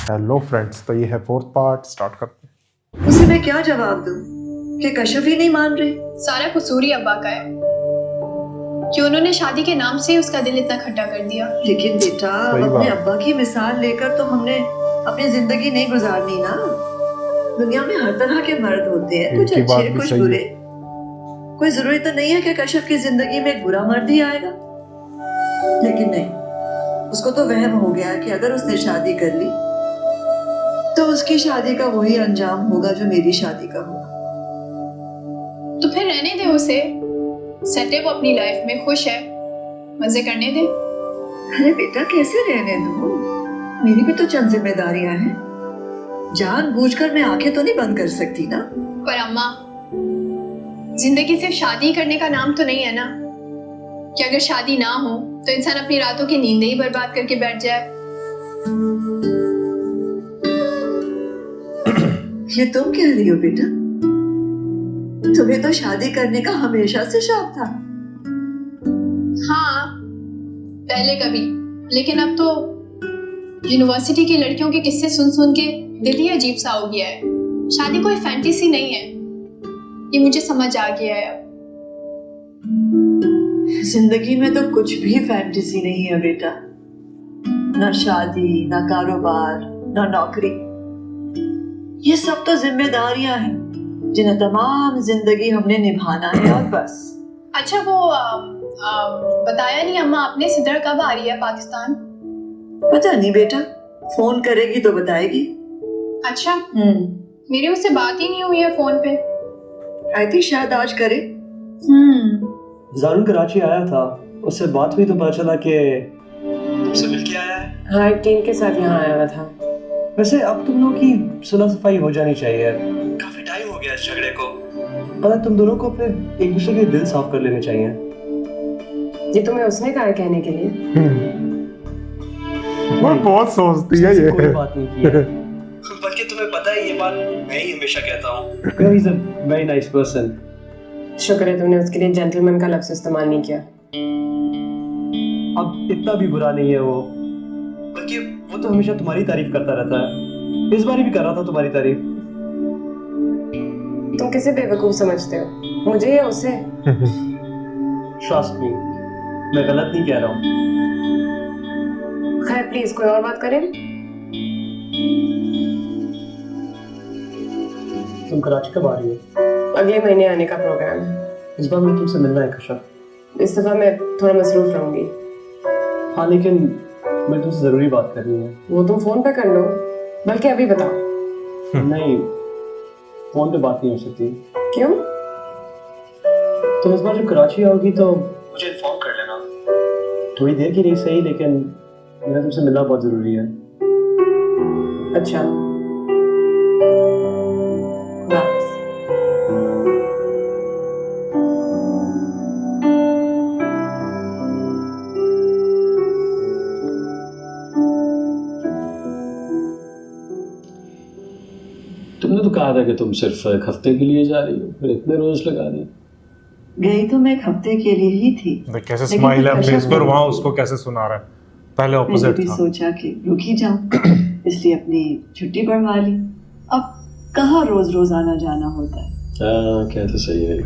Hello friends, तो ये है फोर्थ पार्ट। स्टार्ट करते हैं। उसे मैं क्या जवाब दूं कि कशफ ही नहीं मान रही। सारा कसूर ही अब्बा का है कि उन्होंने शादी के नाम से ही उसका दिल इतना खट्टा कर दिया। लेकिन बेटा, सही अपने बात। अब्बा की मिसाल लेकर तो हमने अपनी जिंदगी नहीं गुजारनी ना। दुनिया में हर तरह के मर्द होते हैं, कुछ इनकी बात अच्छे भी कुछ सही है। बुरे। कोई जरूरी तो नहीं है कि कशफ की जिंदगी में एक बुरा मर्द ही आएगा। लेकिन नहीं, उसको तो वहम हो गया कि अगर उसने शादी कर ली तो उसकी शादी का वही अंजाम होगा जो मेरी शादी का होगा। तो फिर रहने दे उसे, सेट है वो अपनी लाइफ में, खुश है, मजे करने दे। अरे बेटा, कैसे रहने दूं? मेरी भी तो चंद जिम्मेदारियां हैं। जानबूझकर मैं आंखें तो नहीं बंद कर सकती ना। पर अम्मा, जिंदगी सिर्फ शादी करने का नाम तो नहीं है ना कि अगर शादी ना हो तो इंसान अपनी रातों की नींद ही बर्बाद करके बैठ जाए। ये तुम कह रही हो बेटा? तुम्हें तो शादी करने का हमेशा से शौक था। हाँ, पहले कभी, लेकिन अब तो यूनिवर्सिटी की लड़कियों के किस्से सुन सुन के दिल ही अजीब सा हो गया है। शादी कोई फैंटेसी नहीं है, ये मुझे समझ आ गया है अब। जिंदगी में तो कुछ भी फैंटेसी नहीं है बेटा। ना शादी, ना कारोबार, ना नौकरी। ये सब तो जिम्मेदारियां हैं जिन्हें तमाम जिंदगी हमने निभाना है, और बस। अच्छा, वो बताया नहीं अम्मा आपने, सिदर कब आ रही है पाकिस्तान? पता नहीं बेटा, फोन करेगी तो बताएगी। अच्छा, मेरी उससे बात ही नहीं हुई है फोन पे। आई थिंक शायद आज करे। जारून कराची आया था, उससे बात हुई तो पता चला कि तुमसे मिलके आया है। हाँ, एक टीम के साथ यहाँ आया हुआ था। वैसे अब तुम लोग की सुलह सफाई हो जानी चाहिए। काफी टाइम हो गया इस झगड़े को। पता है, तुम दोनों को अपने एक दूसरे के दिल साफ कर लेने चाहिए। ये तुम्हें उसने कहा है कहने के लिए? वो बहुत सोचती है ये। कोई बात नहीं की है। बल्कि तुम्हें पता है, ये बात मैं ही हमेशा कहता हूँ। He is a very nice person. शुक्र है तुमने उसके लिए जेंटलमैन का लफ्ज इस्तेमाल नहीं किया। अब इतना भी बुरा नहीं है वो, बल्कि वो तो हमेशा तुम्हारी तारीफ करता रहता है। इस बार भी कर रहा था तुम्हारी तारीफ। तुम किसे बेवकूफ समझते हो, मुझे या उसे? Trust me, मैं गलत नहीं कह रहा हूँ। खैर, प्लीज कोई और बात करें। तुम कराची कब आ रही हो? अगले महीने आने का प्रोग्राम है। इस बार मैं तुमसे मिलना है कशफ। इस दफा मैं थोड़ा मसरूफ रहूंगी। हाँ, लेकिन मैं तुमसे जरूरी बात करनी है। वो तुम फोन पे कर लो, बल्कि अभी बताओ। नहीं, फोन पे बात नहीं हो सकती। क्यों? तुम इस बार जब कराची आओगी तो मुझे इन्फॉर्म कर लेना। थोड़ी देर की नहीं सही, लेकिन मेरा तुमसे मिलना बहुत जरूरी है। अच्छा, वापस। तुमने तो कहा था कि तुम सिर्फ एक हफ्ते के लिए जा रही हो, फिर इतने रोज लगा दी। गई तो मैं एक हफ्ते के लिए ही थी। देख कैसे लेकिन स्माइल है फिर अपने इस कशफ पर, ने- वहाँ उसको कैसे सुना रहा है। पहले मैंने ऑपोजिट भी था। सोचा कि रुक ही जाऊं, इसलिए अपनी छुट्टी बढ़वा ली। अब कहाँ रोज रोज आना जाना होता है। हाँ, क्या तो सही है।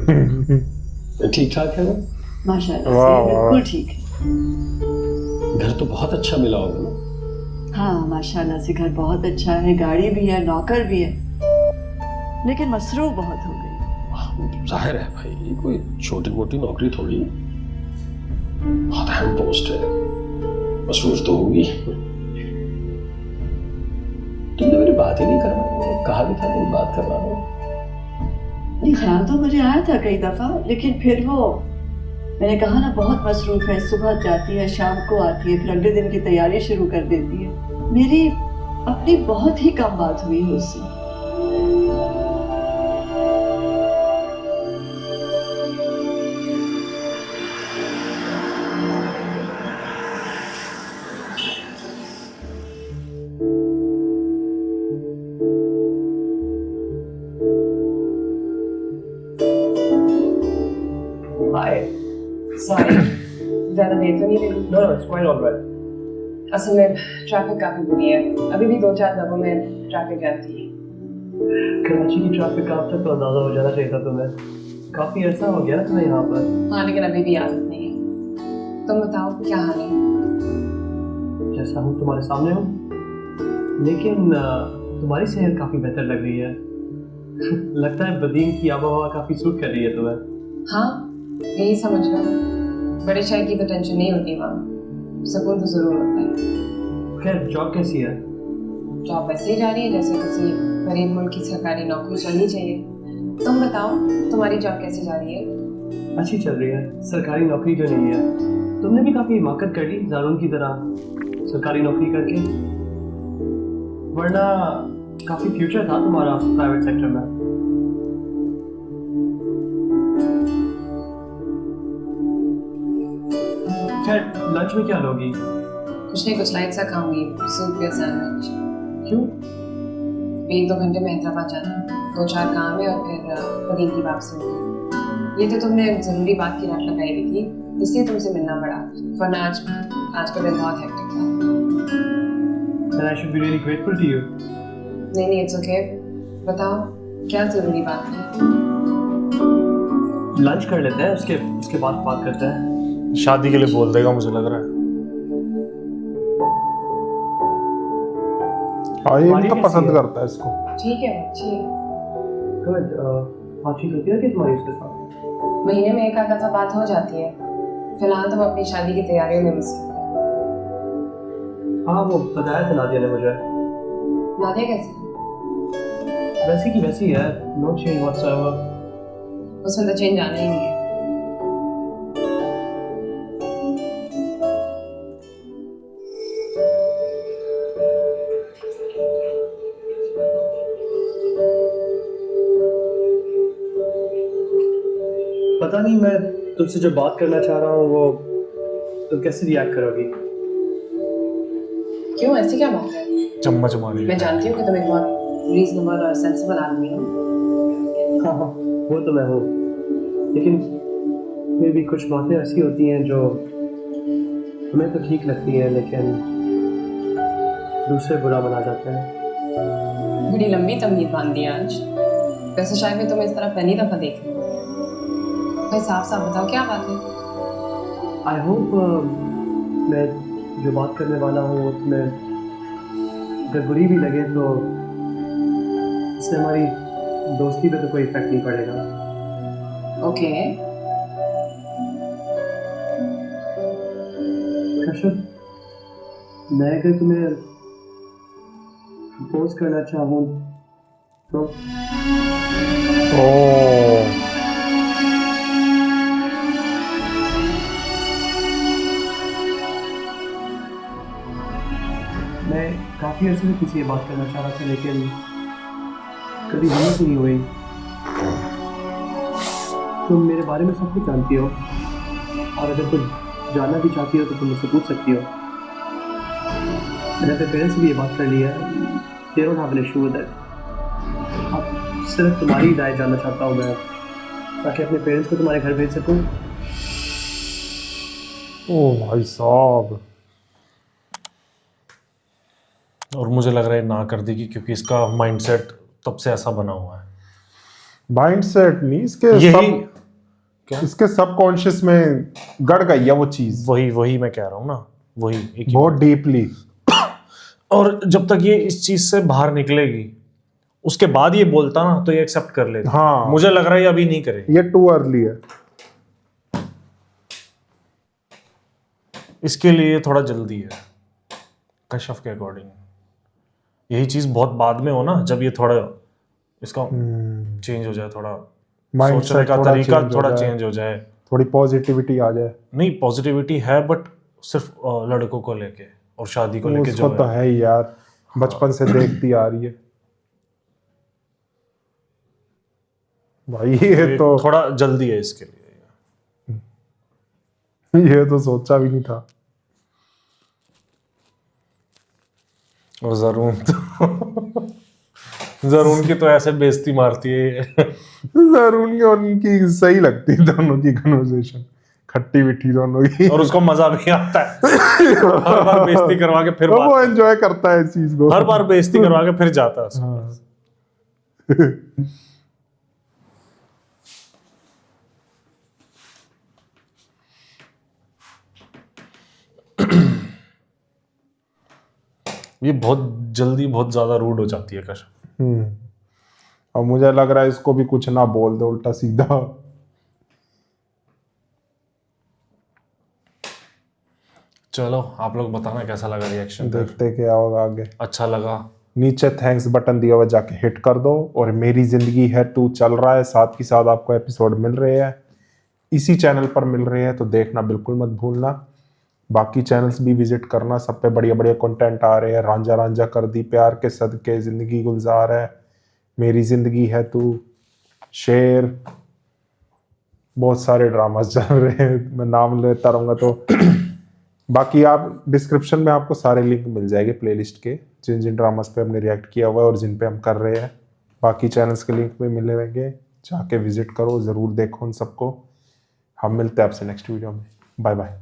ठीक ठाक है ना? माशाल्लाह वाह, से वाह। बिल्कुल ठीक है। घर तो बहुत अच्छा मिला होगा ना? हाँ, माशाल्लाह से घर बहुत अच्छा है, गाड़ी भी है, नौकर भी है, लेकिन मसरूफ बहुत हो गई। जाहिर है भाई, ये कोई छोटी मोटी नौकरी थोड़ी है, बहुत अहम पोस्ट है, मसरूफ तो होगी। तुमने मेरी बात ही नहीं करवाई, मैंने कहा भी था मेरी बात करवाना। ये ख्याल तो मुझे आया था कई दफा, लेकिन फिर वो मैंने कहा ना, बहुत मसरूफ है। सुबह जाती है, शाम को आती है, फिर अगले दिन की तैयारी शुरू कर देती है। मेरी अपनी बहुत ही कम बात हुई है उससे। हाय, सॉरी, ज्यादा देर तो नहीं लगी? No, it's quite all right. असल में ट्रैफिक काफी बुरी है, अभी भी 2-4 जगहों में ट्रैफिक जैम थी। कराची की ट्रैफिक का अब तक तो अंदाजा हो जाना चाहिए था तुम्हें। काफी अर्सा हो गया ना तुम्हें यहाँ पर। हाँ, लेकिन अभी भी आदत नहीं है। तुम बताओ क्या हाल है? जैसा हूँ तुम्हारे सामने हूँ, लेकिन तुम्हारी सेहत काफी बेहतर लग रही है। लगता है बदीन की आबोहवा काफी सूट कर रही है तुम्हें। हाँ, यही समझ लो। बड़े शहर की तो टेंशन नहीं होती वहाँ, सुकून तो जरूर होता है। खैर जॉब कैसी है? जॉब वैसे ही जा रही है जैसे किसी गरीब मुल्क की सरकारी नौकरी चलनी चाहिए। तुम बताओ, तुम्हारी जॉब कैसी जा रही है? अच्छी चल रही है, सरकारी नौकरी जो नहीं है। तुमने भी काफी हिमाकत कर ली जारून की तरह सरकारी नौकरी करके, वरना काफी फ्यूचर था तुम्हारा प्राइवेट सेक्टर में। खैर लंच में क्या लोगी? कुछ नहीं, कुछ लाइट सा खाऊंगी, सूप या सैंडविच। क्यों? 1-2 घंटे में हैदराबाद जाना है, 2-4 काम है और फिर बदीन की वापसी होगी। ये तो तुमने जरूरी बात की रट लगाई हुई थी, इसलिए तुमसे मिलना पड़ा, वरना आज का दिन बहुत हेक्टिक था। Then I should be really grateful to you. नहीं, इट्स ओके। बताओ क्या जरूरी बात है? लंच कर लेते हैं, उसके बाद बात करते हैं। शादी के लिए बोल देगा मुझे लग रहा है। हाँ, ये भी तो पसंद करता है इसको। ठीक है, अच्छी है। गुड। बातचीत होती है कि तुम्हारी उसके साथ? महीने में 1 आध दफा बात हो जाती है। फिलहाल तो वो अपनी शादी की तैयारियों में मसरूफ है। हाँ, वो बताया था नादिया ने मुझे। नादिया कैसी? वैसी की वैसी है, नो चेंज व्हाटसोएवर। उसमें तो चेंज आना ही नहीं है। पता नहीं मैं तुमसे जो बात करना चाह रहा हूँ वो तुम कैसे रिएक्ट करोगी? क्यों, ऐसी क्या बात है? चम्मच मारी। मैं जानती हूँ कि तुम एक बहुत रीजनेबल और सेंसिबल आदमी हो। हाँ हाँ, वो तो मैं हूँ, लेकिन फिर भी कुछ बातें ऐसी होती हैं जो हमें तो ठीक लगती हैं लेकिन दूसरे बुरा मना जाते हैं। बड़ी लंबी तमीज बांध दी आज। वैसे शायद मैं तुम्हें इस तरह पहली दफा देख रही हूँ। भाई साफ साफ बताओ क्या बात है? आई होप मैं जो बात करने वाला हूँ उसमें अगर बुरी भी लगे तो इससे हमारी दोस्ती पे तो कोई इफेक्ट नहीं पड़ेगा। ओके। कश्यप, मैं अगर तुम्हें प्रपोज करना चाहूँ तो ओह, मैं काफ़ी अर्से से किसी से बात करना चाह रहा था लेकिन कभी हिम्मत नहीं हुई। तुम मेरे बारे में सब कुछ जानती हो और अगर कुछ जानना भी चाहती हो तो तुम मुझसे पूछ सकती हो। मैंने अपने पेरेंट्स से भी ये बात कर ली है, they don't have an issue with it. अब सिर्फ तुम्हारी राय जानना चाहता हूँ मैं, ताकि अपने पेरेंट्स को तुम्हारे घर भेज सकूँ। ओह भाई साहब, और मुझे लग रहा है ना कर देगी क्योंकि इसका माइंडसेट तब से ऐसा बना हुआ है। माइंडसेट नहीं, इसके यही सब क्या? इसके सबकॉन्शियस में गड़ गई है वो चीज, वही मैं कह रहा हूँ ना, वही एक ही बहुत डीपली। और जब तक ये इस चीज से बाहर निकलेगी उसके बाद ये बोलता ना तो ये एक्सेप्ट कर लेता। हाँ, मुझे लग रहा है ये अभी नहीं करे, ये टू अर्ली है। इसके लिए थोड़ा जल्दी है कश्यप के अकॉर्डिंग। यही चीज बहुत बाद में हो ना, जब ये थोड़ा इसका चेंज हो जाए, थोड़ा Mindset सोचने का थोड़ा तरीका change हो थोड़ा जाए, चेंज हो जाए। थोड़ी पॉजिटिविटी आ जाए। नहीं, पॉजिटिविटी है बट सिर्फ लड़कों को लेके और शादी को लेके उसको जो तो है। है ही यार, बचपन से देखती आ रही है भाई। ये तो थोड़ा जल्दी है इसके लिए। ये तो सोचा भी नहीं था। और जरून की तो ऐसे बेइज्जती मारती है। जरूर की और उनकी सही लगती है दोनों की कन्वर्सेशन। खट्टी मीठी दोनों की। और उसको मजा भी आता है। हर बार बेइज्जती करवा के फिर तो वो बात, एंजॉय करता है इस चीज को। हर बार बेइज्जती करवा के फिर जाता है उसके हाँ। पास। ये बहुत जल्दी बहुत ज्यादा रूड हो जाती है कश्यप। और मुझे लग रहा है इसको भी कुछ ना बोल दो उल्टा सीधा। चलो आप लोग बताना कैसा लगा रिएक्शन। देखते क्या होगा आगे। अच्छा लगा नीचे थैंक्स बटन दिया हुआ जाके हिट कर दो। और मेरी जिंदगी है तू चल रहा है, साथ ही साथ आपको एपिसोड मिल रहे हैं, इसी चैनल पर मिल रहे हैं, तो देखना बिल्कुल मत भूलना। बाकी चैनल्स भी विजिट करना, सब पे बढ़िया बढ़िया कंटेंट आ रहे हैं। रांझा रांझा कर दी, प्यार के सदके, जिंदगी गुलजार है, मेरी जिंदगी है तू, शेर, बहुत सारे ड्रामास चल रहे हैं, मैं नाम लेता रहूँगा तो। बाकी आप डिस्क्रिप्शन में आपको सारे लिंक मिल जाएंगे प्लेलिस्ट के, जिन जिन ड्रामास पे हमने रिएक्ट किया हुआ है और जिन पे हम कर रहे हैं। बाकी चैनल्स के लिंक भी मिले रहेंगे, जाके विजिट करो, ज़रूर देखो उन सबको। हम मिलते हैं आपसे नेक्स्ट वीडियो में। Bye bye.